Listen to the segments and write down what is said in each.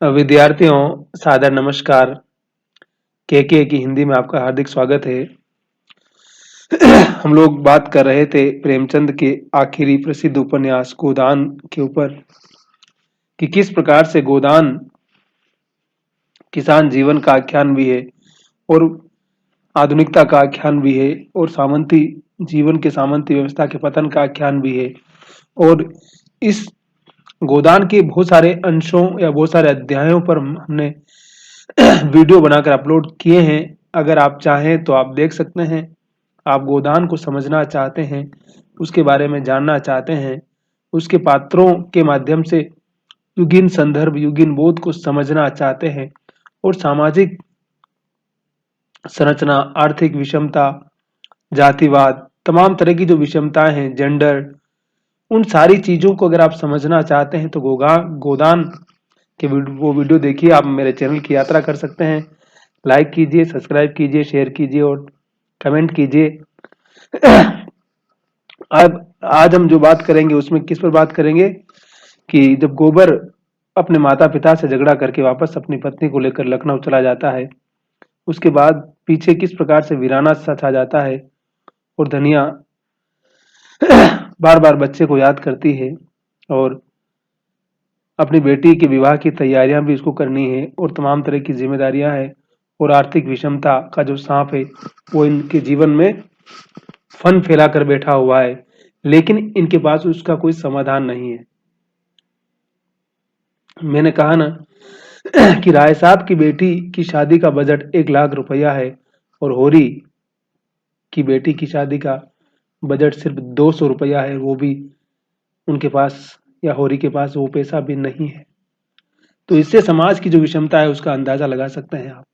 विद्यार्थियों, सादर नमस्कार। के की हिंदी में आपका हार्दिक स्वागत है। हम लोग बात कर रहे थे प्रेमचंद के आखिरी प्रसिद्ध उपन्यास गोदान के ऊपर कि किस प्रकार से गोदान किसान जीवन का आख्यान भी है और आधुनिकता का आख्यान भी है और सामंती व्यवस्था के पतन का आख्यान भी है। और इस गोदान के बहुत सारे अंशों या बहुत सारे अध्यायों पर हमने वीडियो बनाकर अपलोड किए हैं। अगर आप चाहें तो आप देख सकते हैं। आप गोदान को समझना चाहते हैं, उसके बारे में जानना चाहते हैं, उसके पात्रों के माध्यम से युगीन संदर्भ युगीन बोध को समझना चाहते हैं और सामाजिक संरचना, आर्थिक विषमता, जातिवाद, तमाम तरह की जो विषमताएं हैं, जेंडर, उन सारी चीजों को अगर आप समझना चाहते हैं तो गोदान के वो वीडियो देखिए। आप मेरे चैनल की यात्रा कर सकते हैं। लाइक कीजिए, सब्सक्राइब कीजिए, शेयर कीजिए और कमेंट कीजिए। अब आज हम जो बात करेंगे उसमें किस पर बात करेंगे कि जब गोबर अपने माता पिता से झगड़ा करके वापस अपनी पत्नी को लेकर लखनऊ चला जाता है, उसके बाद पीछे किस प्रकार से वीराना सा छा जाता है और धनिया बार बार बच्चे को याद करती है और अपनी बेटी के विवाह की तैयारियां भी उसको करनी है और तमाम तरह की जिम्मेदारियां हैं और आर्थिक विषमता का जो सांप है वो इनके जीवन में फन फैला कर बैठा हुआ है, लेकिन इनके पास उसका कोई समाधान नहीं है। मैंने कहा ना कि राय साहब की बेटी की शादी का बजट 1 लाख रुपया है और होरी की बेटी की शादी का बजट सिर्फ 200 रुपया है। वो भी उनके पास या होरी के पास वो पैसा भी नहीं है। तो इससे समाज की जो विषमता है उसका अंदाजा लगा सकते हैं आप।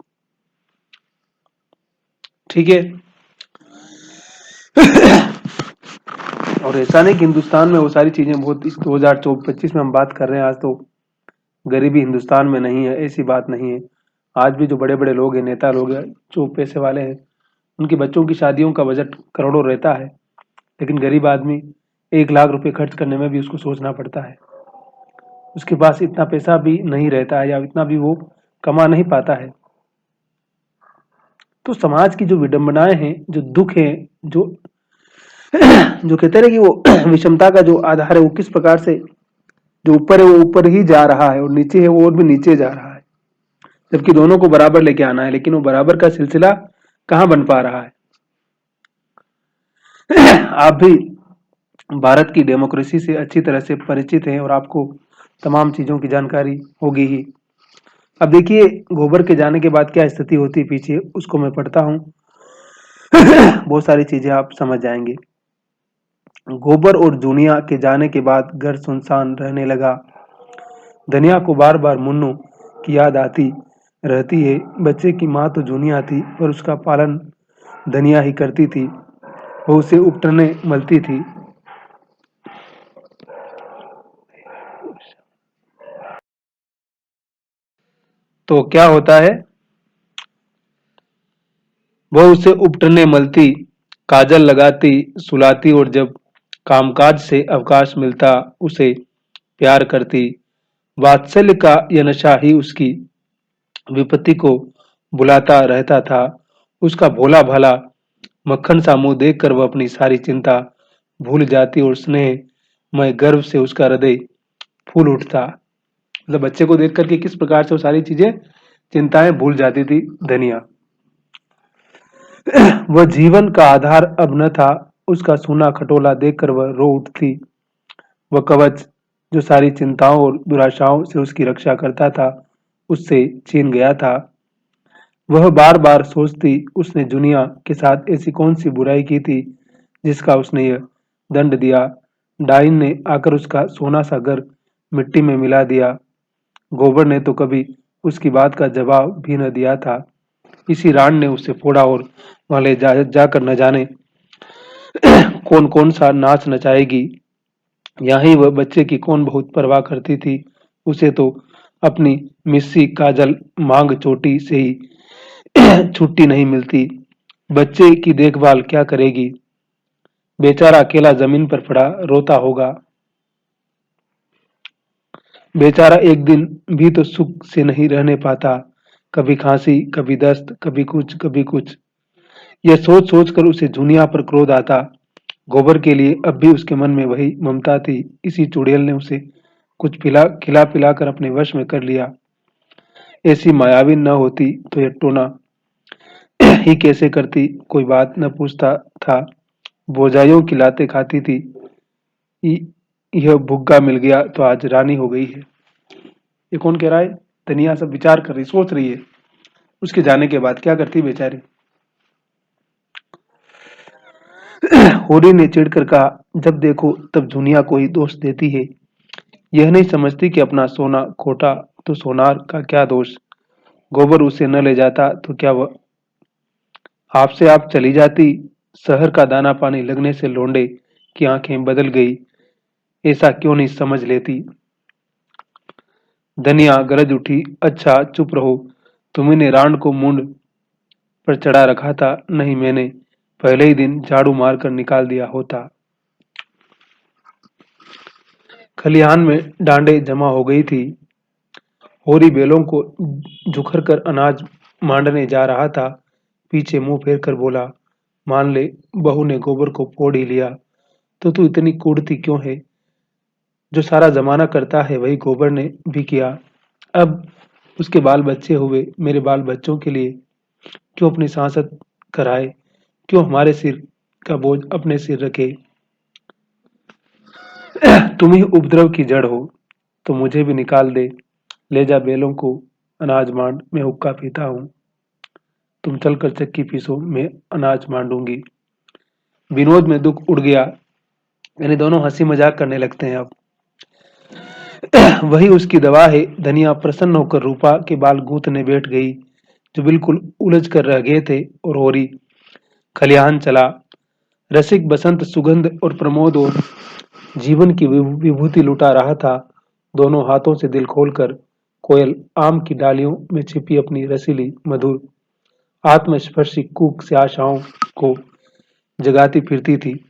ठीक है। और ऐसा नहीं कि हिंदुस्तान में वो सारी चीजें बहुत, इस 2025 में हम बात कर रहे हैं, आज तो गरीबी हिंदुस्तान में नहीं है, ऐसी बात नहीं है। आज भी जो बड़े बड़े लोग हैं, नेता लोग हैं, जो पैसे वाले हैं, उनके बच्चों की शादियों का बजट करोड़ों रहता है, लेकिन गरीब आदमी 1 लाख रुपए खर्च करने में भी उसको सोचना पड़ता है। उसके पास इतना पैसा भी नहीं रहता है या इतना भी वो कमा नहीं पाता है। तो समाज की जो विडंबनाएं हैं, जो दुख है, जो जो कहते हैं कि वो विषमता का जो आधार है वो किस प्रकार से जो ऊपर है वो ऊपर ही जा रहा है और नीचे है वो और भी नीचे जा रहा है, जबकि दोनों को बराबर लेके आना है, लेकिन वो बराबर का सिलसिला कहाँ बन पा रहा है। आप भी भारत की डेमोक्रेसी से अच्छी तरह से परिचित हैं और आपको तमाम चीजों की जानकारी होगी ही। अब देखिए, गोबर के जाने के बाद क्या स्थिति होती है पीछे, उसको मैं पढ़ता हूँ। बहुत सारी चीजें आप समझ जाएंगे। गोबर और जूनिया के जाने के बाद घर सुनसान रहने लगा। धनिया को बार बार मुन्नू की याद आती रहती है। बच्चे की माँ तो जूनिया थी, पर उसका पालन धनिया ही करती थी। वो उसे उपटने मलती थी। तो क्या होता है, वह उसे उपटने मलती, काजल लगाती, सुलाती और जब कामकाज से अवकाश मिलता उसे प्यार करती। वात्सल्य का यह नशा ही उसकी विपत्ति को बुलाता रहता था। उसका भोला भाला मक्खन सा मुंह देखकर वह अपनी सारी चिंता भूल जाती और स्नेह मय गर्व से उसका हृदय फूल उठता। मतलब बच्चे को देख करके किस प्रकार से वो सारी चीजें, चिंताएं भूल जाती थी धनिया। वह जीवन का आधार अब न था। उसका सूना खटोला देखकर वह रो उठती। वह कवच जो सारी चिंताओं और दुराशाओं से उसकी रक्षा करता था, उससे छीन गया था। वह बार बार सोचती, उसने दुनिया के साथ ऐसी कौन सी बुराई की थी जिसका उसने यह दंड दिया। डाइन ने आकर उसका सोना सा घर मिट्टी में मिला दिया। गोबर ने तो कभी उसकी बात का जवाब भी न दिया था। इसी राण ने उसे फोड़ा और वहां जाकर न जाने कौन कौन सा नाच नचाएगी। यहाँ वह बच्चे की कौन बहुत परवाह करती थी। उसे तो अपनी मिस्सी काजल मांग चोटी से ही छुट्टी नहीं मिलती। बच्चे की देखभाल क्या करेगी। बेचारा अकेला जमीन पर पड़ा रोता होगा। बेचारा एक दिन भी तो सुख से नहीं रहने पाता। कभी खांसी, कभी दस्त, कभी कुछ, कभी कुछ। यह सोच सोच कर उसे दुनिया पर क्रोध आता। गोबर के लिए अब भी उसके मन में वही ममता थी। इसी चुड़ैल ने उसे कुछ खिला पिला कर अपने वश में कर लिया। ऐसी मायावी न होती तो यह टोना ही कैसे करती, कोई बात न पूछता था। बोझाइयों की लातें खाती थी। यह भुग्गा मिल गया तो आज रानी हो गई है। ये कौन कह रहा है? तनिया सब विचार कर रही, सोच रही है उसके जाने के बाद क्या करती बेचारी। होरी ने चिढ़कर कहा, जब देखो तब दुनिया को ही दोष देती है। यह नहीं समझती कि अपना सोना खोटा तो सोनार का क्या दोष। गोबर उसे न ले जाता तो क्या वह आपसे आप चली जाती। शहर का दाना पानी लगने से लोंडे की आंखें बदल गई। ऐसा क्यों नहीं समझ लेती। धनिया गरज उठी, अच्छा चुप रहो। तुम्ही ने रांड को मुंड पर चढ़ा रखा था, नहीं मैंने पहले ही दिन झाड़ू मारकर निकाल दिया होता। खलिहान में डांडे जमा हो गई थी। होरी बैलों को जुखर कर अनाज मांडने जा रहा था। पीछे मुंह फेर कर बोला, मान ले बहू ने गोबर को फोड़ ही लिया तो तू इतनी कूड़ती क्यों है। जो सारा जमाना करता है वही गोबर ने भी किया। अब उसके बाल बच्चे हुए, मेरे बाल बच्चों के लिए क्यों अपनी सांसत कराए, क्यों हमारे सिर का बोझ अपने सिर रखे। तुम ही उपद्रव की जड़ हो तो मुझे भी निकाल दे। ले जा बैलों को अनाज मांड, मैं हुक्का पीता हूँ। तुम चलकर चक्की पीसो, मैं अनाज मांडूंगी। विनोद में दुख उड़ गया। यानी दोनों हंसी मजाक करने लगते हैं अब। वही उसकी दवा है। धनिया प्रसन्न होकर रूपा के बाल गूंथने बैठ गई, जो बिल्कुल उलझ कर रह गए थे। और होरी खलिहान चला। रसिक बसंत सुगंध और प्रमोद और जीवन की विभूति लुटा रहा था। दोनों हाथों से दिल खोलकर कोयल आम की डालियों में छिपी अपनी रसीली मधुर आत्मस्पर्शी कूक से आशाओं को जगाती फिरती थी।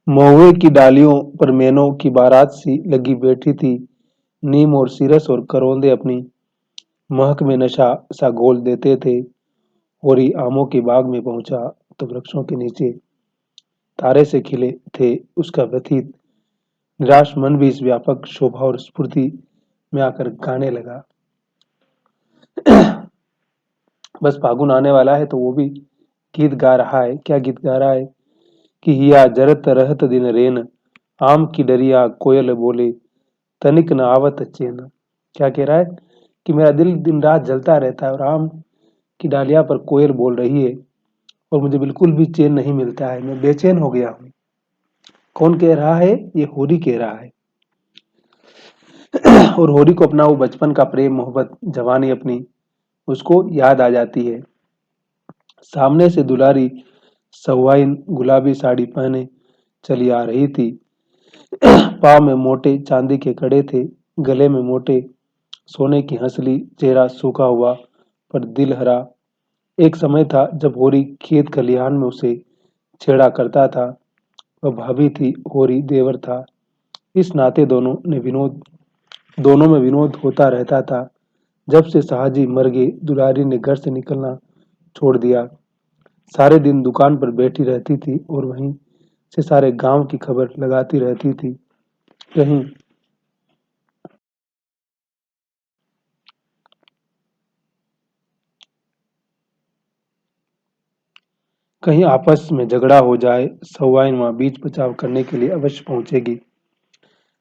महुए की डालियों पर मैनों की बारात सी लगी बैठी थी। नीम और सिरस और करौंदे अपनी महक में नशा सा घोल देते थे। होरी आमों के बाग में पहुंचा तो वृक्षों के नीचे तारे से खिले थे उसका व्यथित निराश मन भी इस व्यापक शोभा और स्फूर्ति में आकर गाने लगा। बस फागुन आने वाला है तो वो भी गीत गा रहा है। क्या गीत गा रहा है कि हिया जरत रहत दिन रेन, आम की डरिया कोयल बोले, तनिक न आवत चैन। क्या कह रहा है कि मेरा दिल दिन रात जलता रहता है और आम की डालिया पर कोयल बोल रही है और मुझे बिल्कुल भी चैन नहीं मिलता है, मैं बेचैन हो गया हूँ। कौन कह रहा है? ये होरी कह रहा है। और होरी को अपना वो बचपन का प्रेम मोहब्बत जवानी अपनी उसको याद आ जाती है। सामने से दुलारी सहुआइन गुलाबी साड़ी पहने चली आ रही थी। पाँव में मोटे चांदी के कड़े थे, गले में मोटे सोने की हंसली, चेहरा सूखा हुआ पर दिल हरा। एक समय था जब होरी खेत खलिहान में उसे छेड़ा करता था। वह भाभी थी, होरी देवर था। इस नाते दोनों में विनोद होता रहता था। जब से साहजी मर गए, दुलारी ने घर से निकलना छोड़ दिया। सारे दिन दुकान पर बैठी रहती थी और वहीं से सारे गांव की खबर लगाती रहती थी। कहीं कहीं आपस में झगड़ा हो जाए, सहुआइन वहां बीच बचाव करने के लिए अवश्य पहुंचेगी।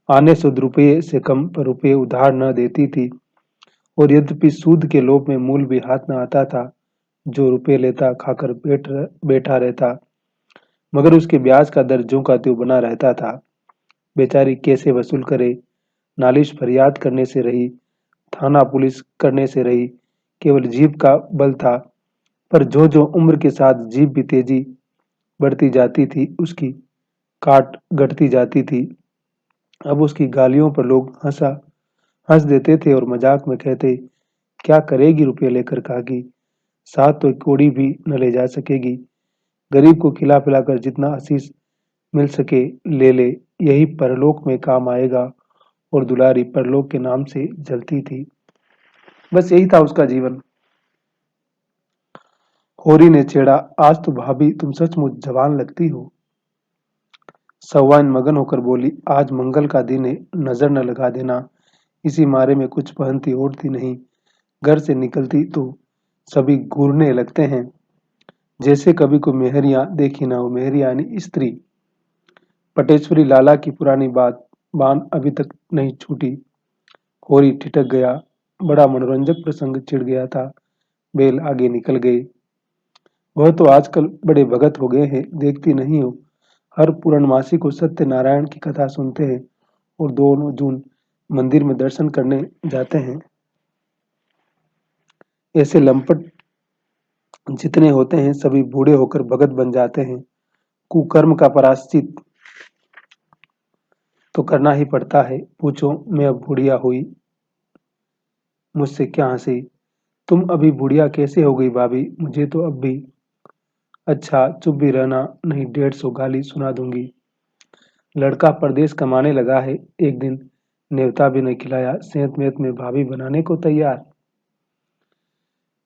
आने शुद्ध रुपये से कम पर रुपये उधार न देती थी। और यद्यपि सूद के लोभ में मूल भी हाथ न आता था, जो रुपये लेता खाकर बैठा रहता, मगर उसके ब्याज का दर ज्यों का त्यों बना रहता था। बेचारी कैसे वसूल करे। नालिश फरियाद करने से रही, थाना पुलिस करने से रही, केवल जीभ का बल था। पर जो जो उम्र के साथ जीभ भी तेजी बढ़ती जाती थी, उसकी काट घटती जाती थी। अब उसकी गालियों पर लोग हंस देते थे और मजाक में कहते, क्या करेगी रुपये लेकर काकी, साथ तो एक कौड़ी भी न ले जा सकेगी। गरीब को खिला पिलाकर जितना आशीष मिल सके ले ले, यही परलोक में काम आएगा। और दुलारी परलोक के नाम से जलती थी। बस यही था उसका जीवन। होरी ने छेड़ा, आज तो भाभी तुम सचमुच जवान लगती हो। सौवाइन मगन होकर बोली, आज मंगल का दिन है, नजर न लगा देना। इसी मारे में कुछ पहनती ओढ़ती नहीं, घर से निकलती तो सभी घूरने लगते हैं, जैसे कभी कोई मेहरियां देखी ना हो। मेहरिया यानी स्त्री। पटेश्वरी लाला की पुरानी बात अभी तक नहीं छूटी। होरी ठिठक गया। बड़ा मनोरंजक प्रसंग छिड़ गया था। बेल आगे निकल गए। वह तो आजकल बड़े भगत हो गए हैं, देखती नहीं हो। हर पूर्णमासी को सत्यनारायण की कथा सुनते हैं और 2 जून मंदिर में दर्शन करने जाते हैं। ऐसे लंपट जितने होते हैं सभी बूढ़े होकर भगत बन जाते हैं। कुकर्म का प्रायश्चित तो करना ही पड़ता है। पूछो, मैं अब बुढ़िया हुई, मुझसे क्या हंसी। तुम अभी बुढ़िया कैसे हो गई भाभी, मुझे तो अब भी। अच्छा चुप भी रहना, नहीं 150 गाली सुना दूंगी। लड़का परदेश कमाने लगा है, एक दिन नेवता भी नहीं खिलाया, सेंत मेंत में भाभी बनाने को तैयार।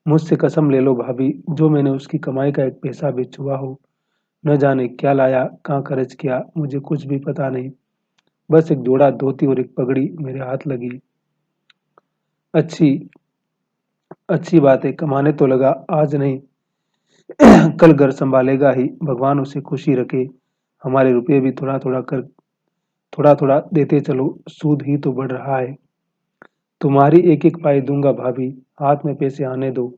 मुझसे कसम ले लो भाभी, जो मैंने उसकी कमाई का एक पैसा भी छुआ हो, न जाने क्या लाया, कहाँ खर्च किया, मुझे कुछ भी पता नहीं। बस एक जोड़ा धोती और एक पगड़ी मेरे हाथ लगी। अच्छी अच्छी बात है, कमाने तो लगा, आज नहीं कल घर संभालेगा ही, भगवान उसे खुशी रखे। हमारे रुपये भी थोड़ा थोड़ा देते चलो, सूद ही तो बढ़ रहा है। तुम्हारी एक एक पाई दूंगा भाभी, हाथ में पैसे आने दो,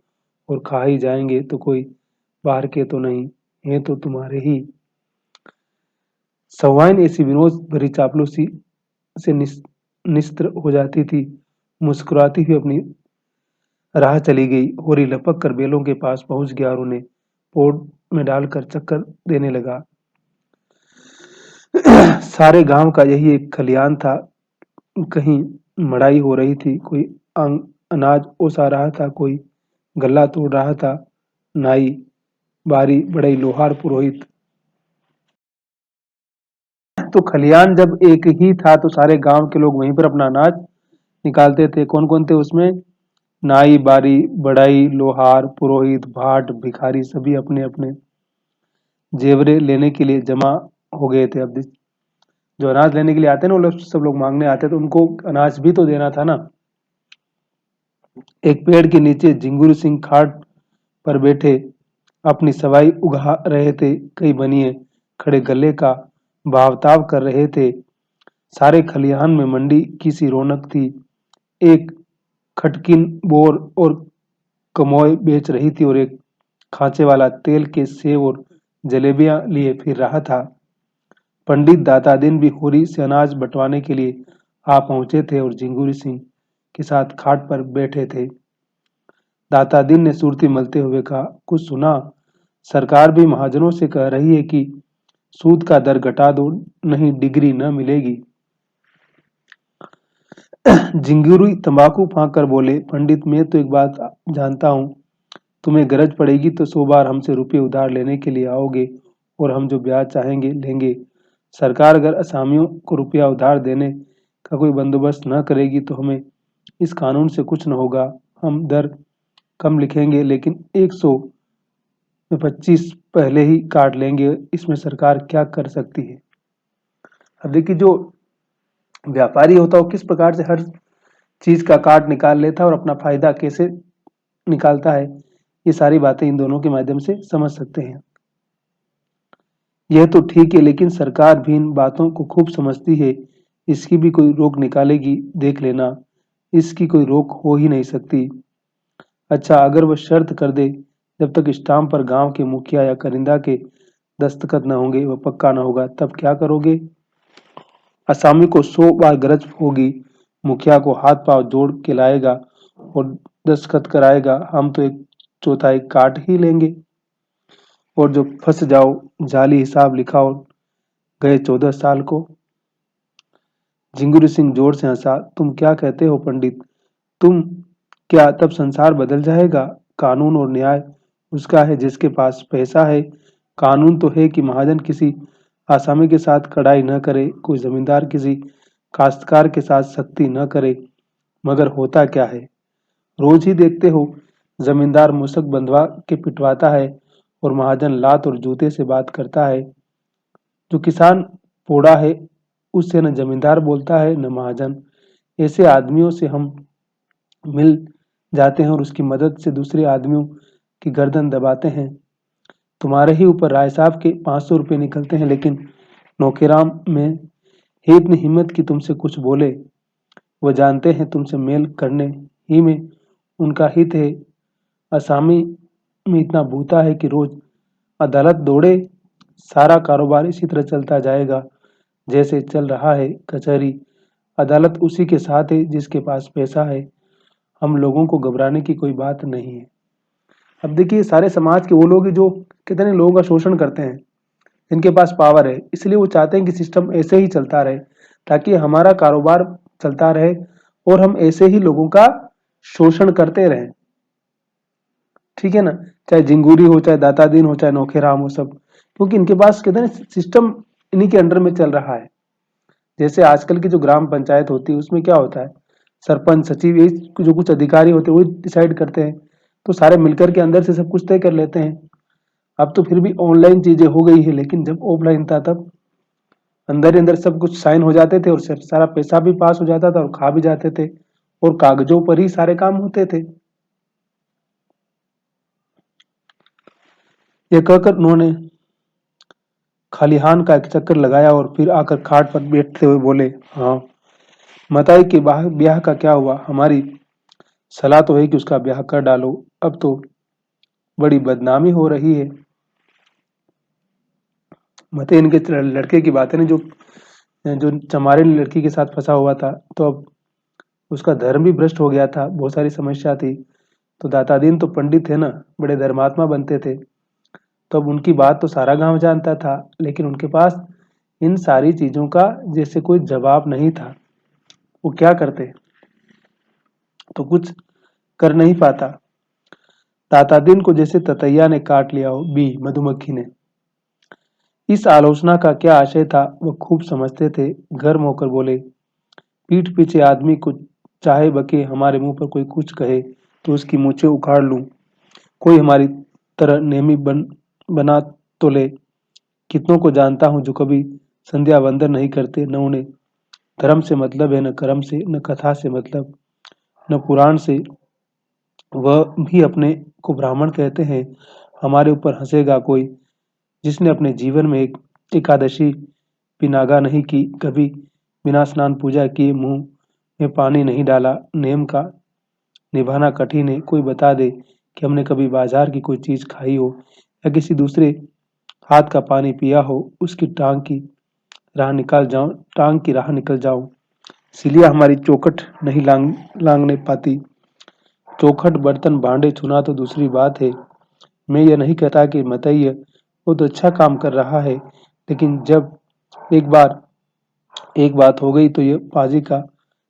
और खा ही जाएंगे तो कोई बाहर के तो नहीं, ये तो तुम्हारे ही। सवाइन ऐसी विनोद भरी चापलूसी से निस्त्र हो जाती थी, मुस्कुराती हुई अपनी राह चली गई। होरी लपक कर बेलों के पास पहुंच गया और उन्हें पोड़ में डालकर चक्कर देने लगा। सारे गांव का यही एक खलियान था। कहीं मड़ाई हो रही थी, कोई अनाज ओसा रहा था, कोई गल्ला तोड़ रहा था। नाई, बारी, बड़ई, लोहार, पुरोहित। तो खलियान जब एक ही था तो सारे गांव के लोग वहीं पर अपना अनाज निकालते थे। कौन कौन थे उसमें? नाई, बारी, बड़ाई, लोहार, पुरोहित, भाट, भिखारी, सभी अपने अपने जेवरे लेने के लिए जमा हो गए थे। अब जो अनाज लेने के लिए आते हैं ना, वो सब लोग मांगने आते हैं, तो उनको अनाज भी तो देना था ना। एक पेड़ के नीचे झिंगुर सिंह खाट पर बैठे अपनी सवाई उगा रहे थे। कई बनिए खड़े गले का भावताव कर रहे थे। सारे खलिहान में मंडी की सी रौनक थी। एक खटकिन बोर और कमोय बेच रही थी और एक खांचे वाला तेल के सेव और जलेबियां लिए फिर रहा था। पंडित दातादीन भी होरी से अनाज बंटवाने के लिए आ पहुंचे थे और झिंगुरी सिंह के साथ खाट पर बैठे थे। दातादीन ने सुरती मलते हुए कहा, कुछ सुना? सरकार भी महाजनों से कह रही है कि सूद का दर घटा दो, नहीं डिग्री न मिलेगी। झिंगुरी तंबाकू फांक कर बोले, पंडित मैं तो एक बात जानता हूँ, तुम्हें गरज पड़ेगी तो 100 बार हमसे रुपये उधार लेने के लिए आओगे और हम जो ब्याज चाहेंगे लेंगे। सरकार अगर असामियों को रुपया उधार देने का कोई बंदोबस्त न करेगी तो हमें इस कानून से कुछ न होगा। हम दर कम लिखेंगे लेकिन 100 में 25 पहले ही काट लेंगे, इसमें सरकार क्या कर सकती है। अब देखिए, जो व्यापारी होता है वो किस प्रकार से हर चीज का काट निकाल लेता है और अपना फायदा कैसे निकालता है, ये सारी बातें इन दोनों के माध्यम से समझ सकते हैं। यह तो ठीक है, लेकिन सरकार भी इन बातों को खूब समझती है। इसकी भी कोई रोक निकालेगी, देख लेना। इसकी कोई रोक हो ही नहीं सकती। अच्छा, अगर वह शर्त कर दे, जब तक स्टाम्प पर गांव के मुखिया या करिंदा के दस्तखत न होंगे वह पक्का न होगा, तब क्या करोगे? असामी को 100 बार गरज होगी, मुखिया को हाथ पांव जोड़ के लाएगा और दस्तखत कराएगा, हम तो एक चौथाई काट ही लेंगे। और जो फंस जाओ, जाली हिसाब लिखा और गए 14 साल को। झिंगुर सिंह जोर से हंसा, तुम क्या कहते हो पंडित? तुम क्या तब संसार बदल जाएगा? कानून और न्याय उसका है जिसके पास पैसा है, कानून तो है कि महाजन किसी आसामी के साथ कड़ाई न करे, कोई जमींदार किसी काश्तकार के साथ सख्ती न करे, मगर होता क्या है, रोज ही देखते हो, जमींदार मुसक बंधवा के पिटवाता है और महाजन लात और जूते से बात करता है। जो किसान पोड़ा है उससे न जमींदार बोलता है न महाजन। ऐसे आदमियों से हम मिल जाते हैं और उसकी मदद से दूसरे आदमियों की गर्दन दबाते हैं। तुम्हारे ही ऊपर राय साहब के 500 रुपये निकलते हैं, लेकिन नौकेराम में है इतनी हिम्मत कि तुमसे कुछ बोले। वह जानते हैं तुमसे मेल करने ही में उनका हित है। असामी में इतना भूता है कि रोज अदालत दौड़े, सारा कारोबार इसी तरह चलता जाएगा जैसे चल रहा है। कचहरी अदालत उसी के साथ है जिसके पास पैसा है। हम लोगों को घबराने की कोई बात नहीं है। अब देखिए, सारे समाज के वो लोग हैं जो कितने लोगों का शोषण करते हैं, जिनके पास पावर है, इसलिए वो चाहते हैं कि सिस्टम ऐसे ही चलता रहे ताकि हमारा कारोबार चलता रहे और हम ऐसे ही लोगों का शोषण करते रहें। ठीक है ना, चाहे जिंगूरी हो, चाहे दाता दीन हो, चाहे नौखेराम हो, सब, क्योंकि इनके पास कहते हैं सिस्टम इन्हीं के अंडर में चल रहा है। जैसे आजकल की जो ग्राम पंचायत होती है उसमें क्या होता है, सरपंच सचिव ये जो कुछ अधिकारी होते हैं वही डिसाइड करते हैं, तो सारे मिलकर के अंदर से सब कुछ तय कर लेते हैं। अब तो फिर भी ऑनलाइन चीजें हो गई है, लेकिन जब ऑफलाइन था तब अंदर ही अंदर सब कुछ साइन हो जाते थे और सारा पैसा भी पास हो जाता था और खा भी जाते थे और कागजों पर ही सारे काम होते थे। ये कहकर उन्होंने खलिहान का एक चक्कर लगाया और फिर आकर खाट पर बैठते हुए बोले, हाँ मताई के ब्याह का क्या हुआ? हमारी सलाह तो है कि उसका ब्याह कर डालो, अब तो बड़ी बदनामी हो रही है। मते इनके लड़के की बात है ना, जो जो चमारे लड़की के साथ फंसा हुआ था, तो अब उसका धर्म भी भ्रष्ट हो गया था, बहुत सारी समस्या थी। तो दातादीन तो पंडित थे ना, बड़े धर्मात्मा बनते थे, तो अब उनकी बात तो सारा गांव जानता था, लेकिन उनके पास इन सारी चीजों का जैसे कोई जवाब नहीं था। वो क्या करते, तो कुछ कर नहीं पाता। दातादीन को जैसे ततैया ने काट लिया हो, बी मधुमक्खी ने। इस आलोचना का क्या आशय था वह खूब समझते थे। गर्म होकर बोले, पीठ पीछे आदमी को चाहे बके, हमारे मुंह पर कोई कुछ कहे तो उसकी मूछें उखाड़ लूं। कोई हमारी तरह नेमी बना तो ले। कितनों को जानता हूं जो कभी संध्या वंदन नहीं करते, न उन्हें धर्म से मतलब है, न कर्म से, न कथा से मतलब, न पुराण से। वह भी अपने को ब्राह्मण कहते हैं। हमारे ऊपर हंसेगा कोई जिसने अपने जीवन में एक एकादशी पिनागा नहीं की, कभी बिना स्नान पूजा किए मुंह में पानी नहीं डाला। नेम का निभाना कठिन है। कोई बता दे कि हमने कभी बाजार की कोई चीज खाई हो या किसी दूसरे हाथ का पानी पिया हो, उसकी टांग की राह निकल जाऊं। सिलिया हमारी चौखट नहीं लांगने पाती। चौखट बर्तन भांडे छूना तो दूसरी बात है। मैं ये नहीं कहता कि मतैय वो तो अच्छा काम कर रहा है, लेकिन जब एक बार एक बात हो गई तो ये पाजी का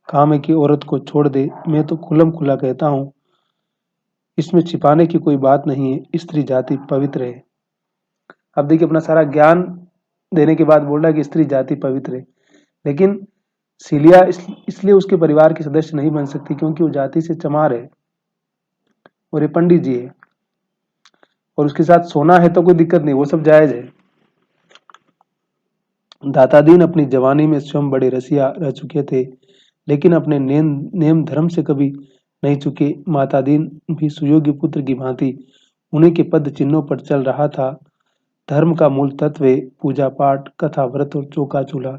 काम है कि औरत को छोड़ दे। मैं तो खुल्लम खुल्ला कहता हूँ, इसमें छिपाने की कोई बात नहीं है। स्त्री जाति पवित्र है। अब देखिए, अपना सारा ज्ञान देने के बाद बोल रहा है कि स्त्री जाति पवित्र है, लेकिन सीलिया इसलिए उसके परिवार की सदस्य नहीं बन सकती क्योंकि वो जाति से चमार है और ये पंडित जी है, और उसके साथ सोना है तो कोई दिक्कत नहीं, वो सब जायज है। दातादीन अपनी जवानी में स्वयं बड़े रसिया रह चुके थे, लेकिन अपने नेम धर्म से कभी नहीं चुके। मातादीन भी सुयोग्य पुत्र की भांति उन्हीं के पद चिन्हों पर चल रहा था। धर्म का मूल तत्व है पूजा पाठ, कथा, व्रत और चौका चूल्हा।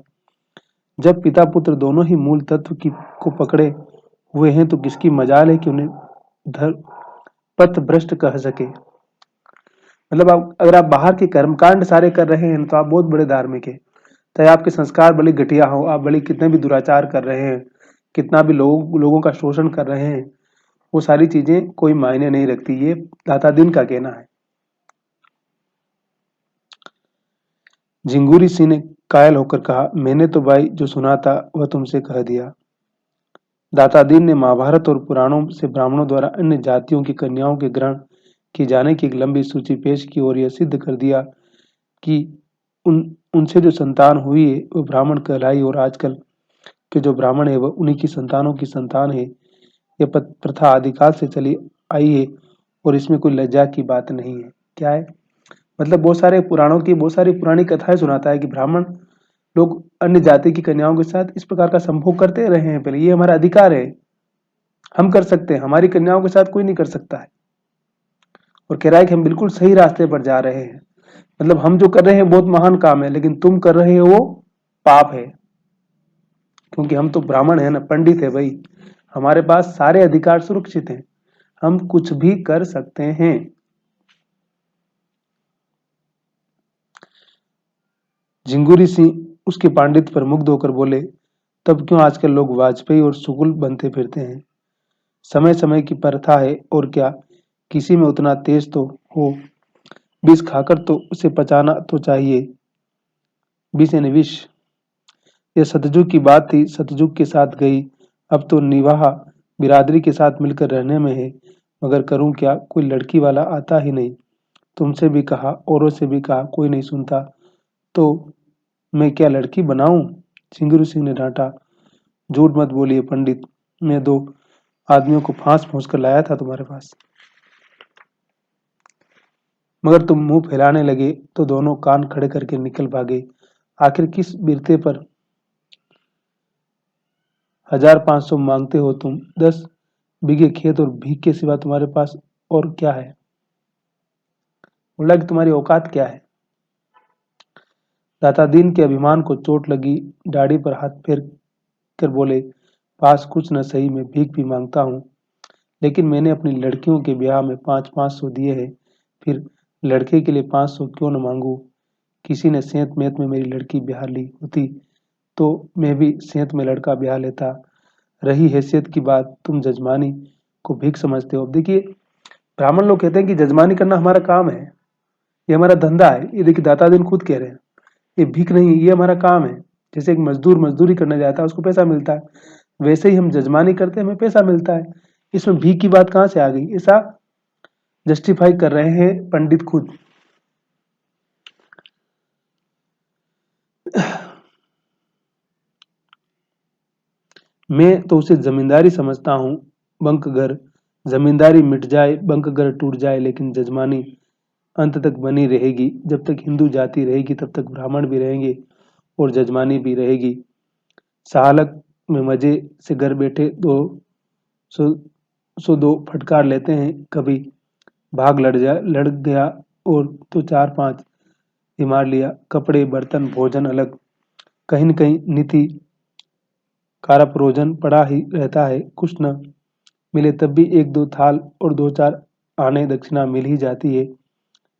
जब पिता पुत्र दोनों ही मूल तत्व को पकड़े हुए हैं तो किसकी मजाल है कि उन्हें धर्म पथ भ्रष्ट कह सके। मतलब आप अगर आप बाहर के कर्मकांड सारे कर रहे हैं तो आप बहुत बड़े धार्मिक है। चाहे आपके संस्कार भले घटिया हो, आप भले कितने भी दुराचार कर रहे हैं, कितना भी लोगों का शोषण कर रहे हैं, वो सारी चीजें कोई मायने नहीं रखती। ये दाता दिन का कहना है। झिंगुरी सिंह ने कायल होकर कहा, मैंने तो भाई जो सुना था वह तुमसे कह दिया। दातादीन ने महाभारत और पुराणों से ब्राह्मणों द्वारा अन्य जातियों की कन्याओं के ग्रहण किए जाने की एक लंबी सूची पेश की और यह सिद्ध कर दिया कि उनसे जो संतान हुई है वो ब्राह्मण कहलाई, और आजकल के जो ब्राह्मण है वह उन्हीं की संतानों की संतान है। यह प्रथा आदिकाल से चली आई है और इसमें कोई लज्जा की बात नहीं है। क्या है मतलब, बहुत सारे पुराणों की बहुत सारी पुरानी कथाएं सुनाता है कि ब्राह्मण लोग अन्य जाति की कन्याओं के साथ इस प्रकार का संभोग करते रहे हैं पहले, ये हमारा अधिकार है, हम कर सकते हैं, हमारी कन्याओं के साथ कोई नहीं कर सकता है। और कह रहा है कि हम बिल्कुल सही रास्ते पर जा रहे हैं, मतलब हम जो कर रहे हैं बहुत महान काम है, लेकिन तुम कर रहे हो वो पाप है, क्योंकि हम तो ब्राह्मण है ना, पंडित है भाई, हमारे पास सारे अधिकार सुरक्षित हैं, हम कुछ भी कर सकते हैं। झिंगुरी सिंह उसके पांडित्य पर मुग्ध होकर बोले, तब क्यों आजकल लोग वाजपेयी और सुगुल बनते फिरते हैं? समय समय की प्रथा है, और क्या किसी में उतना तेज तो हो, विष खाकर तो उसे पचाना तो चाहिए, विष यानी विष। यह सतयुग की बात थी, सतयुग के साथ गई, अब तो निवाह बिरादरी के साथ मिलकर रहने में है, मगर करूं क्या, कोई लड़की वाला आता ही नहीं, तुमसे भी कहा औरों से भी कहा, कोई नहीं सुनता, तो मैं क्या लड़की बनाऊं? झिंगुर सिंह ने डांटा, झूठ मत बोलिए पंडित, मैं 2 आदमियों को फांस फूंस कर लाया था तुम्हारे पास, मगर तुम मुंह फैलाने लगे तो दोनों कान खड़े करके निकल भागे। आखिर किस बिरते पर 1500 मांगते हो तुम? 10 बीघे खेत और भीख के सिवा तुम्हारे पास और क्या है? बोला कि तुम्हारी औकात क्या है? दाता दीन के अभिमान को चोट लगी, दाढ़ी पर हाथ फेर कर बोले, पास कुछ न सही, मैं भीख भी मांगता हूँ, लेकिन मैंने अपनी लड़कियों के ब्याह में 500 दिए हैं, फिर लड़के के लिए 500 क्यों न मांगू? किसी ने सेंत मेत में मेरी लड़की ब्याह ली होती तो मैं भी सेंत में लड़का ब्याह लेता। रही हैसियत की बात, तुम जजमानी को भीख समझते हो। अब देखिए, ब्राह्मण लोग कहते हैं कि जजमानी करना हमारा काम है, ये हमारा धंधा है। ये देखिए दाता दिन खुद कह रहे हैं, ये भीख नहीं, ये हमारा काम है। जैसे एक मजदूर मजदूरी करने जाता है, उसको पैसा मिलता है, वैसे ही हम जजमानी करते हैं, हमें पैसा मिलता है। इसमें भीख की बात कहां से आ गई? ऐसा जस्टिफाई कर रहे हैं पंडित खुद। मैं तो उसे जमींदारी समझता हूँ, बंक घर, जमींदारी मिट जाए, बंक घर टूट जाए, लेकिन जजमानी अंत तक बनी रहेगी। जब तक हिंदू जाति रहेगी तब तक ब्राह्मण भी रहेंगे और जजमानी भी रहेगी। सालक में मजे से घर बैठे सौ सौ दो फटकार लेते हैं, कभी भाग लड़ गया और तो 4-5 ही मार लिया। कपड़े बर्तन भोजन अलग, कहीं न कहीं नीति कारपरोजन पड़ा ही रहता है, कुछ न मिले तब भी 1-2 थाल और 2-4 आने दक्षिणा मिल ही जाती है।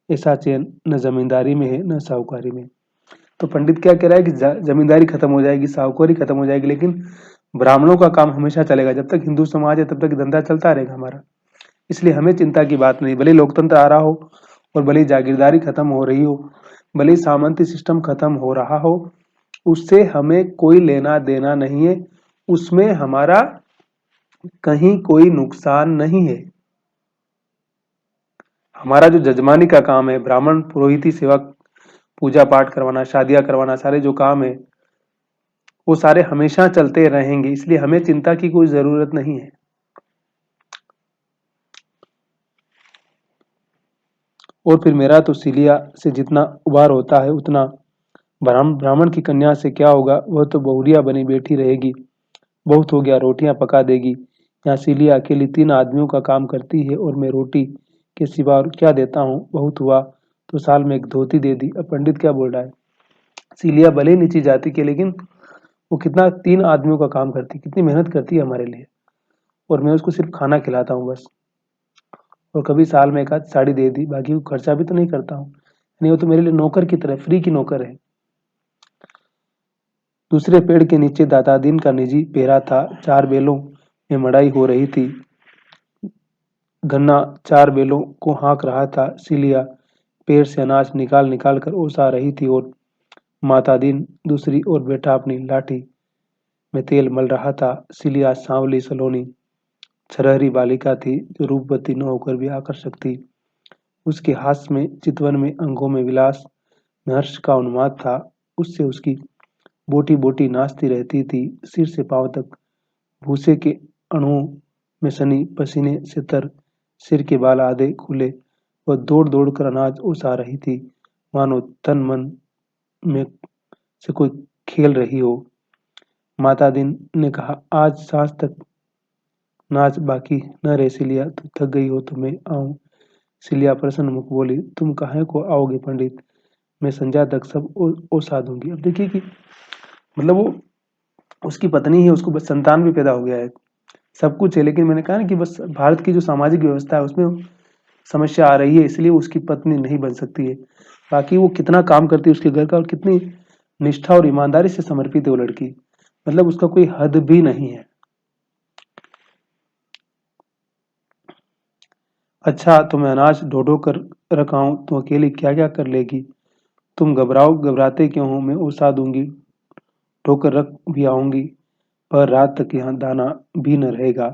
ऐसा चैन न जमींदारी में है न साहूकारी में। तो पंडित क्या कह रहा है कि जमींदारी खत्म हो जाएगी, साहूकारी खत्म हो जाएगी, लेकिन ब्राह्मणों का काम हमेशा चलेगा। जब तक हिंदू समाज है तब तक धंधा चलता रहेगा हमारा। इसलिए हमें चिंता की बात नहीं, भले लोकतंत्र आ रहा हो और भले जागीरदारी खत्म हो रही हो, भले सामंती सिस्टम खत्म हो रहा हो, उससे हमें कोई लेना देना नहीं है, उसमें हमारा कहीं कोई नुकसान नहीं है। हमारा जो जजमानी का काम है, ब्राह्मण पुरोहिती सेवा, पूजा पाठ करवाना, शादियां करवाना, सारे जो काम है वो सारे हमेशा चलते रहेंगे, इसलिए हमें चिंता की कोई जरूरत नहीं है। और फिर मेरा तो सिलिया से जितना उबार होता है उतना ब्राह्मण की कन्या से क्या होगा? वह तो बहुरिया बनी बैठी रहेगी, बहुत हो गया, रोटियां पका देगी। यहाँ सिलिया अकेली 3 आदमियों का काम करती है और मैं रोटी के सिवा और क्या देता हूँ? बहुत हुआ तो साल में एक धोती दे दी। अब पंडित क्या बोल रहा है? सिलिया भले ही नीची जाति की, लेकिन वो कितना 3 आदमियों का काम करती, कितनी मेहनत करती है हमारे लिए, और मैं उसको सिर्फ खाना खिलाता हूँ बस, और कभी साल में एक आध साड़ी दे दी, बाकी वो खर्चा भी तो नहीं करता हूँ। नहीं, वो तो मेरे लिए नौकर की तरह, फ्री की नौकर है। दूसरे पेड़ के नीचे दादादीन का निजी पेरा था, 4 बैलों में मड़ाई हो रही थी। गन्ना 4 बैलों को हाँक रहा था। सिलिया पेड़ से अनाज निकाल निकाल कर ओसा रही थी और मातादीन दूसरी ओर बैठा अपनी लाठी में तेल मल रहा था। सिलिया सांवली सलोनी छरहरी बालिका थी, जो रूपवती न होकर भी आकर्षक थी। उसके हास्य में, चितवन में, अंगों में विलास में हर्ष का उन्माद था। उससे उसकी बोटी बोटी नाचती रहती थी, सिर से पांव तक भूसे के अणुओं में सनी पसीने से तर सिर के बाल आधे खुले। वह दौड़ दौड़ कर अनाज उसा रही थी, मानो तन मन में से कोई खेल रही हो। माता दिन ने कहा, आज सांझ तक नाच बाकी न रहे सिलिया, तू थक गई हो तो मैं आऊं। सिलिया प्रसन्न मुख बोली, तुम काहे को आओगे पंडित, मैं संध्या तक सब ओसा दूंगी। अब देखिए कि मतलब वो उसकी पत्नी है, उसको बस संतान भी पैदा हो गया है, सब कुछ है, लेकिन मैंने कहा ना कि बस भारत की जो सामाजिक व्यवस्था है उसमें समस्या आ रही है, इसलिए उसकी पत्नी नहीं बन सकती है। बाकी वो कितना काम करती है उसके घर का और कितनी निष्ठा और ईमानदारी से समर्पित है वो लड़की, मतलब उसका कोई हद भी नहीं है। अच्छा तो मैं अनाज ढो ढो कर रखाऊं तो अकेली क्या क्या कर लेगी, तुम घबराओ, घबराते क्यों हो, मैं उसा दूंगी, ढोकर रख भी आऊंगी, पर रात तक यहाँ दाना भी न रहेगा।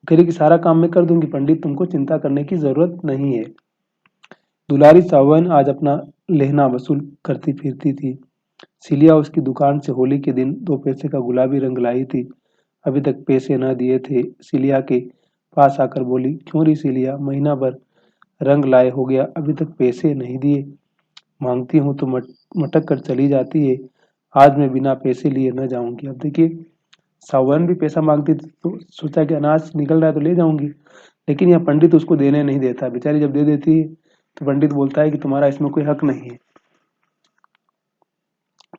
कह कि सारा काम मैं कर दूंगी पंडित, तुमको चिंता करने की जरूरत नहीं है। दुलारी सावन आज अपना लहना वसूल करती फिरती थी। सिलिया उसकी दुकान से होली के दिन 2 पैसे का गुलाबी रंग लाई थी, अभी तक पैसे न दिए थे। सिलिया के पास आकर बोली, क्यों री सिलिया, महीना भर रंग लाए हो गया, अभी तक पैसे नहीं दिए, मांगती हूँ तो मटक कर चली जाती है, आज मैं बिना पैसे लिए न जाऊंगी। अब देखिए सावन भी पैसा मांगती थी तो सोचा कि अनाज निकल रहा है तो ले जाऊंगी, लेकिन यह पंडित उसको देने नहीं देता। बेचारी जब दे देती है तो पंडित बोलता है कि तुम्हारा इसमें कोई हक नहीं है,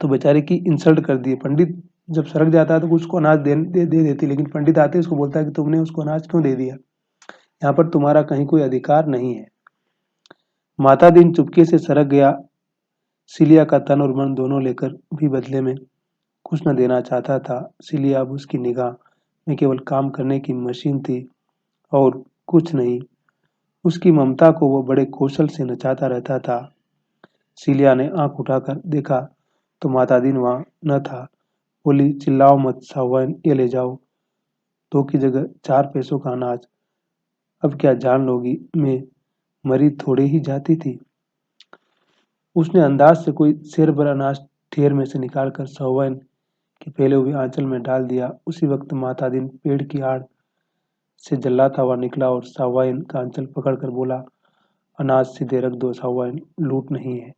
तो बेचारे की इंसल्ट कर दी है। पंडित जब सड़क जाता है तो उसको अनाज दे देती, लेकिन पंडित आते उसको बोलता है कि तुमने उसको अनाज क्यों दे दिया, यहाँ पर तुम्हारा कहीं कोई अधिकार नहीं है। माता दिन चुपके से सरक गया। सिलिया का तन और मन दोनों लेकर भी बदले में कुछ न देना चाहता था। सिलिया अब उसकी निगाह में केवल काम करने की मशीन थी और कुछ नहीं। उसकी ममता को वो बड़े कौशल से नचाता रहता था। सिलिया ने आंख उठाकर देखा तो माता दिन वहां न था। बोली, चिल्लाओ मत सावन, ये ले जाओ, 2 की जगह 4 पैसों का अनाज, अब क्या जान लोगी, मैं मरी थोड़े ही जाती थी। उसने अंदाज से कोई शेर भर अनाज ठेर में से निकालकर सावन के फैले हुए आंचल में डाल दिया। उसी वक्त माता दिन पेड़ की आड़ से जल्लाता हुआ निकला और सावन का आंचल पकड़कर बोला, अनाज सीधे रख दो सावन, लूट नहीं है।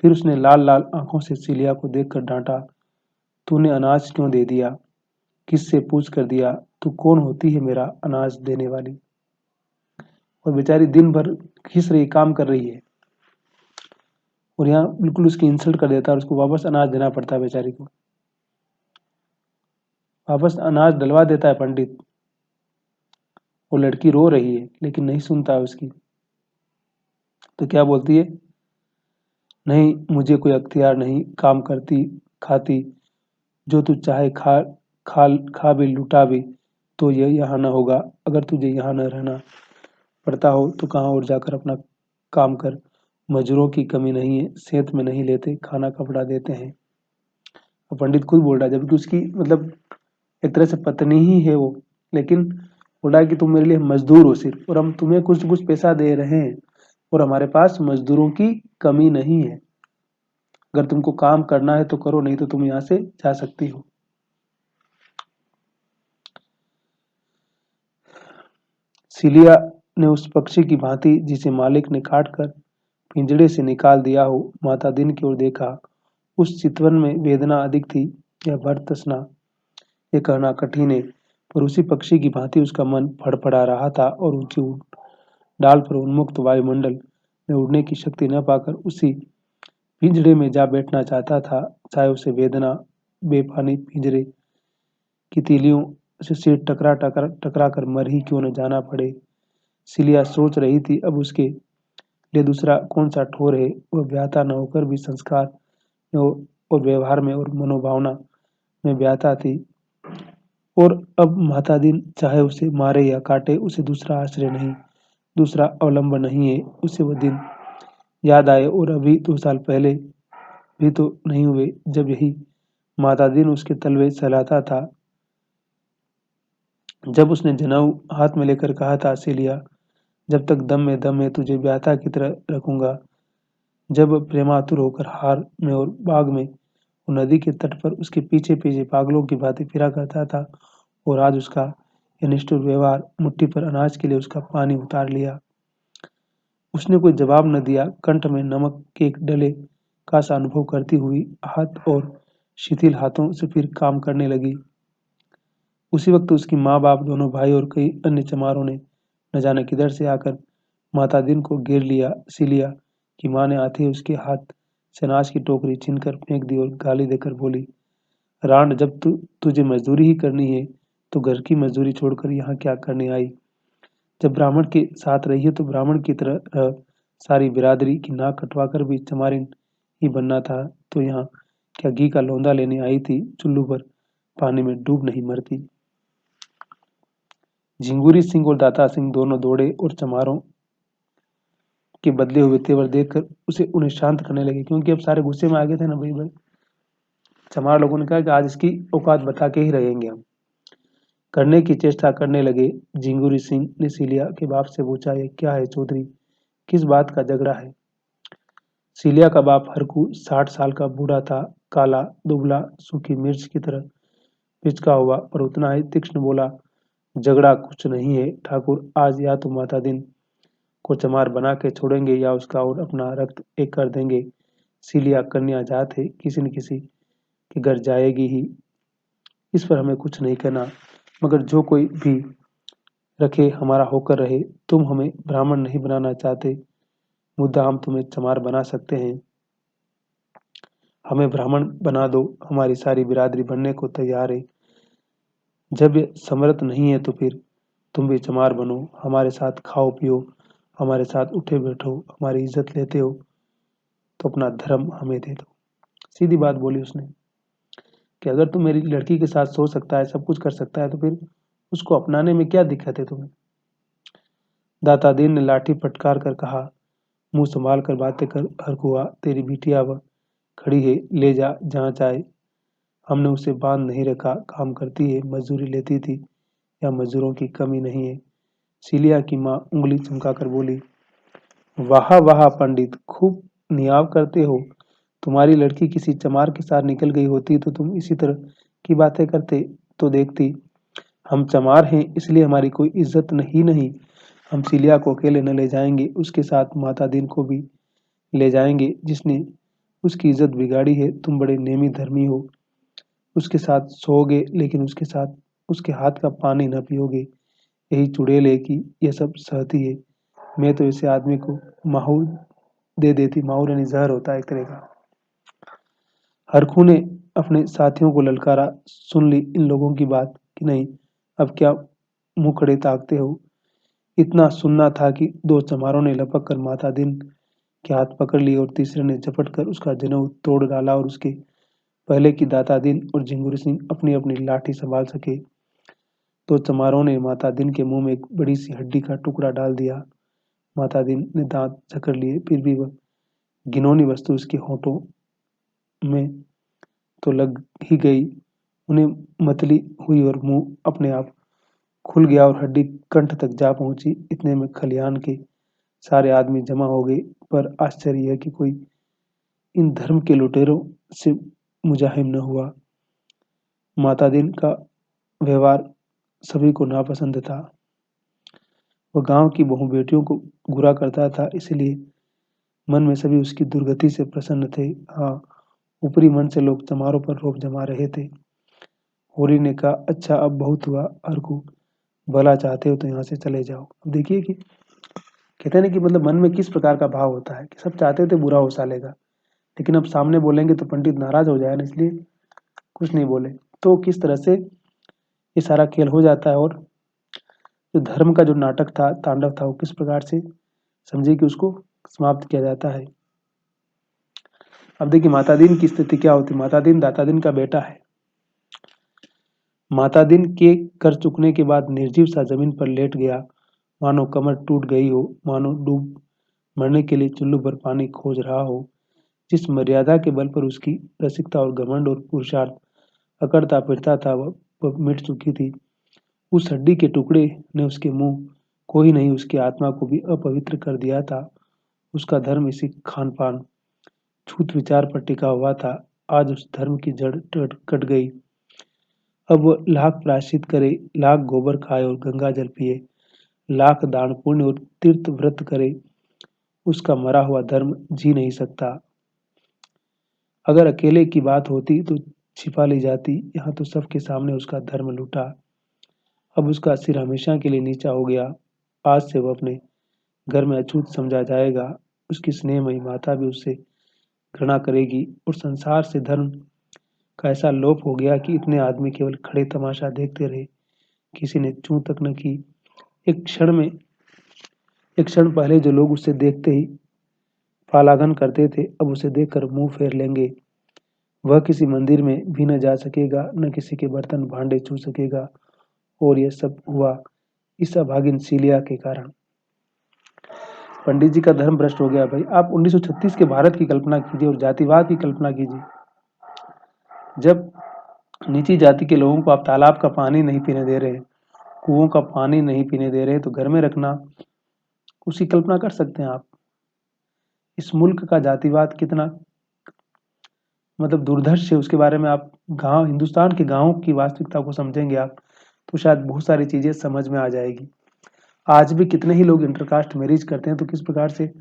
फिर उसने लाल लाल आंखों से सिलिया को देखकर डांटा, तूने अनाज क्यों दे दिया, किससे पूछ कर दिया, तू कौन होती है मेरा अनाज देने वाली। और बेचारी दिन भर खिस रही, काम कर रही है, और यहाँ बिल्कुल उसकी इंसल्ट कर देता है और उसको वापस अनाज देना पड़ता है बेचारी को। वापस अनाज डलवा देता है पंडित। वो लड़की रो रही है लेकिन नहीं सुनता है उसकी, तो क्या बोलती है, नहीं मुझे कोई अख्तियार नहीं, काम करती खाती जो तू चाहे खा, खा भी लुटा भी, तो ये यहाँ न होगा। अगर तुझे यहाँ न रहना पड़ता हो तो कहाँ और जाकर अपना काम कर, मजदूरों की कमी नहीं है, सेहत में नहीं लेते, खाना कपड़ा देते हैं। और पंडित खुद बोल रहा है, जबकि उसकी मतलब एक तरह से पत्नी ही है वो, लेकिन बोल रहा है कि तुम मेरे लिए मजदूर हो सिर्फ, और हम तुम्हें कुछ कुछ पैसा दे रहे हैं, और हमारे पास मजदूरों की कमी नहीं है। अगर तुमको काम करना है तो करो, नहीं तो तुम यहाँ से जा सकती हो। सिलिया ने उस पक्षी की भांति जिसे मालिक ने काट कर पिंजड़े से निकाल दिया हो, माता दिन की ओर देखा। उस चितवन में वेदना अधिक थी या भर्त्सना, ये कहना कठिन है, पर उसी पक्षी की भांति उसका मन फड़फड़ा रहा था और ऊंची डाल पर उन्मुक्त वायुमंडल में उड़ने की शक्ति न पाकर उसी पिंजड़े में जा बैठना चाहता था, चाहे उसे वेदना बेपानी पिंजरे की तीलियों से सिर टकरा टकरा टकरा कर मर ही क्यों न जाना पड़े। सिलिया सोच रही थी, अब उसके लिए दूसरा कौन सा ठोर है। वह ब्याहता न होकर भी संस्कार में और व्यवहार में और मनोभावना में ब्याहता थी, और अब माता दिन चाहे उसे मारे या काटे, उसे दूसरा आश्रय नहीं, दूसरा अवलंबन नहीं है। उसे वह दिन याद आए, और अभी 2 साल पहले भी तो नहीं हुए जब यही माता दिन उसके तलवे सहलाता था, जब उसने जनेऊ हाथ में लेकर कहा था, सिलिया जब तक दम में दम है तुझे ब्याहता की तरह रखूंगा, जब प्रेमातुर होकर हार में और बाग में वो नदी के तट पर उसके पीछे पीछे पागलों की भांति फिरा करता था, और आज उसका यह निष्ठुर व्यवहार, मुट्ठी पर अनाज के लिए उसका पानी उतार लिया। उसने कोई जवाब न दिया। कंठ में नमक के एक डले का सा अनुभव करती हुई हाथ और शिथिल हाथों से फिर काम करने लगी। उसी वक्त उसकी माँ बाप, दोनों भाई और कई अन्य चमारों ने न जाने किधर से आकर माता दिन को घेर लिया। सिलिया की माँ ने आते ही उसके हाथ से अनाज की टोकरी छीनकर फेंक दी और गाली देकर बोली, रांड, जब तुझे मजदूरी ही करनी है तो घर की मजदूरी छोड़कर यहाँ क्या करने आई? जब ब्राह्मण के साथ रही है तो ब्राह्मण की तरह सारी बिरादरी की नाक कटवाकर भी चमारिन ही बनना था, तो यहाँ क्या घी का लौंदा लेने आई थी? चुल्लू पर पानी में डूब नहीं मरती। झिंगुरी सिंह और दाता सिंह दोनों दौड़े और चमारों के बदले हुए तेवर देखकर उन्हें शांत करने लगे, क्योंकि अब सारे गुस्से में आ गए थे ना भाई भाई। चमार लोगों ने कहा कि आज इसकी औकात बता के ही रहेंगे हम। करने की चेष्टा करने लगे। झिंगुरी सिंह ने सिलिया के बाप से पूछा, ये क्या है चौधरी, किस बात का झगड़ा है? सिलिया का बाप हरकू 60 साल का बूढ़ा था, काला, दुबला, सूखी मिर्च की तरह पिचका हुआ, पर उतना ही तीक्ष्ण बोला, झगड़ा कुछ नहीं है ठाकुर, आज या तो माता दिन को चमार बना के छोड़ेंगे या उसका और अपना रक्त एक कर देंगे। सिलिया कन्या जात है, किसी न किसी के घर जाएगी ही, इस पर हमें कुछ नहीं कहना, मगर जो कोई भी रखे हमारा होकर रहे। तुम हमें ब्राह्मण नहीं बनाना चाहते, मुद्दा हम तुम्हें चमार बना सकते हैं। हमें ब्राह्मण बना दो, हमारी सारी बिरादरी बनने को तैयार है। जब ये समर्थ नहीं है तो फिर तुम भी चमार बनो, हमारे साथ खाओ पियो, हमारे साथ उठे बैठो, हमारी इज्जत लेते हो तो अपना धर्म हमें दे दो। सीधी बात बोली उसने कि अगर तुम मेरी लड़की के साथ सो सकता है, सब कुछ कर सकता है, तो फिर उसको अपनाने में क्या दिक्कत है तुम्हें? दाता दीन ने लाठी फटकार कर कहा, मुंह संभाल कर बातें कर हरखुआ, तेरी बिटिया वह खड़ी है, ले जा जहाँ चाहे। हमने उसे बांध नहीं रखा, काम करती है, मजदूरी लेती थी, या मजदूरों की कमी नहीं है। सिलिया की माँ उंगली चमकाकर बोली, वाह वाह पंडित, खूब नियाव करते हो। तुम्हारी लड़की किसी चमार के साथ निकल गई होती तो तुम इसी तरह की बातें करते तो देखती। हम चमार हैं इसलिए हमारी कोई इज्जत नहीं नहीं। हम सिलिया को अकेले न ले जाएंगे, उसके साथ माता दिन को भी ले जाएंगे जिसने उसकी इज्जत बिगाड़ी है। तुम बड़े नेमी धर्मी हो, उसके साथ सोओगे लेकिन उसके साथ उसके हाथ का पानी न पियोगे। यही चुड़ैल है कि यह सब सहती है। मैं तो ऐसे आदमी को माहौल दे देती। माहौल यानी जहर होता है एक तरह का। हरखू ने अपने साथियों को ललकारा, सुन ली इन लोगों की बात कि नहीं, अब क्या मुंह खड़े ताकते हो? इतना सुनना था कि दो चमारों ने लपक कर माता दिन के हाथ पकड़ लिए और तीसरे ने झपट कर उसका जनेऊ तोड़ डाला, और उसके पहले की दाता दिन और झिंगुर सिंह अपनी अपनी लाठी संभाल सके तो चमारों ने माता दिन के मुंह में एक बड़ी सी हड्डी का टुकड़ा डाल दिया। माता दिन ने दांत जकड़ लिए, फिर भी वह घिनौनी वस्तु उसके होठों में तो लग ही गई। उन्हें मतली हुई और मुंह अपने आप खुल गया और हड्डी कंठ तक जा पहुंची। इतने में खलियान के सारे आदमी जमा हो गए, पर आश्चर्य है कि कोई इन धर्म के लुटेरों से मुजाहिम न हुआ। माता दिन का व्यवहार सभी को नापसंद था। वह गांव की बहु बेटियों को बुरा करता था, इसलिए मन में सभी उसकी दुर्गति से प्रसन्न थे। हाँ, ऊपरी मन से लोग चमारों पर रोब जमा रहे थे। होरी ने कहा, अच्छा अब बहुत हुआ अर्कू, भला चाहते हो तो यहाँ से चले जाओ। अब देखिए कि कहते हैं ना कि मतलब मन में किस प्रकार का भाव होता है कि सब चाहते थे बुरा हो साले का, लेकिन अब सामने बोलेंगे तो पंडित नाराज हो जाए ना, इसलिए कुछ नहीं बोले। तो किस तरह से ये सारा खेल हो जाता है, और जो धर्म का जो नाटक था, तांडव था, वो किस प्रकार से समझे कि उसको समाप्त किया जाता है। अब देखिए माता दीन की स्थिति क्या होती है। माता दीन दाता दीन का बेटा है। माता दिन के कर चुकने के बाद निर्जीव सा जमीन पर लेट गया, मानो कमर टूट गई हो, मानो डूब मरने के लिए चुल्लू पर पानी खोज रहा हो। जिस मर्यादा के बल पर उसकी रसिकता और घमंड और पुरुषार्थ अकड़ता फिरता था, वह मिट चुकी थी। उस हड्डी के टुकड़े ने उसके मुंह को ही नहीं, उसकी आत्मा को भी अपवित्र कर दिया था। उसका धर्म इसी खान पान छूत विचार पर टिका हुआ था, आज उस धर्म की जड़ कट गई। अब वह लाख प्रायश्चित करे, लाख गोबर खाए और गंगा जल पिए, लाख दान पुण्य और तीर्थ व्रत करे, उसका मरा हुआ धर्म जी नहीं सकता। अगर अकेले की बात होती तो छिपा ली जाती, यहाँ तो सबके सामने उसका धर्म लूटा। अब उसका सिर हमेशा के लिए नीचा हो गया। आज से वह अपने घर में अछूत समझा जाएगा। उसकी स्नेहमयी माता भी उससे घृणा करेगी और संसार से धर्म का ऐसा लोप हो गया कि इतने आदमी केवल खड़े तमाशा देखते रहे, किसी ने छू तक न की। एक क्षण पहले जो लोग उसे देखते ही फालागन करते थे, अब उसे देखकर मुंह फेर लेंगे। वह किसी मंदिर में भी न जा सकेगा, न किसी के बर्तन भांडे छू सकेगा। और यह सब हुआ इस अभागिन सीलिया के कारण। पंडित जी का धर्म भ्रष्ट हो गया। भाई आप 1936 के भारत की कल्पना कीजिए और जातिवाद की कल्पना कीजिए। जब नीची जाति के लोगों को आप तालाब का पानी नहीं पीने दे रहे, कुओं का पानी नहीं पीने दे रहे, तो घर में रखना, उसकी कल्पना कर सकते हैं आप। इस मुल्क का जातिवाद कितना मतलब दुर्धर्ष है, उसके बारे में आप गांव हिंदुस्तान के गांवों की वास्तविकता को समझेंगे आप, तो शायद बहुत सारी चीजें समझ में आ जाएगी। आज भी कितने ही लोग इंटरकास्ट मैरिज करते हैं, तो किस प्रकार से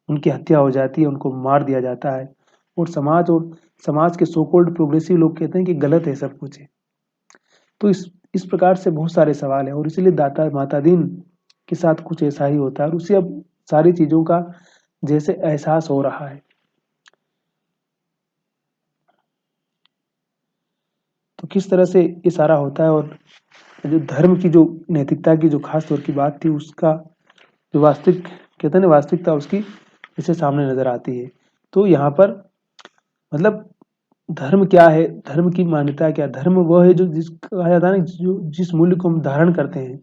उनकी हत्या हो जाती है, उनको मार दिया जाता है। और समाज के सो कॉल्ड प्रोग्रेसिव लोग कहते हैं कि गलत है सब कुछ है। तो इस प्रकार से बहुत सारे सवाल हैं और इसीलिए दाता माता दीन के साथ कुछ ऐसा ही होता है और उसे अब सारी चीजों का जैसे एहसास हो रहा है। तो किस तरह से ये सारा होता है और जो धर्म की जो नैतिकता की जो खास तौर की बात थी, उसका जो वास्तविक कहते हैं ना वास्तविकता उसकी इसे सामने नजर आती है। तो यहाँ पर मतलब धर्म क्या है, धर्म की मान्यता क्या, धर्म वह है जो जिस कहा जाता है ना, जो जिस मूल्य को हम धारण करते हैं।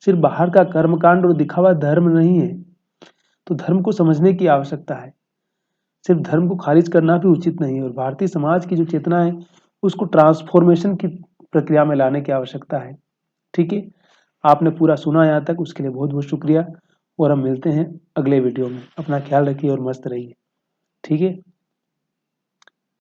सिर्फ बाहर का कर्मकांड और दिखावा धर्म नहीं है। तो धर्म को समझने की आवश्यकता है, सिर्फ धर्म को खारिज करना भी उचित नहीं है। और भारतीय समाज की जो चेतना है उसको ट्रांसफॉर्मेशन की प्रक्रिया में लाने की आवश्यकता है। ठीक है, आपने पूरा सुना यहाँ तक, उसके लिए बहुत बहुत शुक्रिया। और हम मिलते हैं अगले वीडियो में। अपना ख्याल रखिए और मस्त रहिए। ठीक है।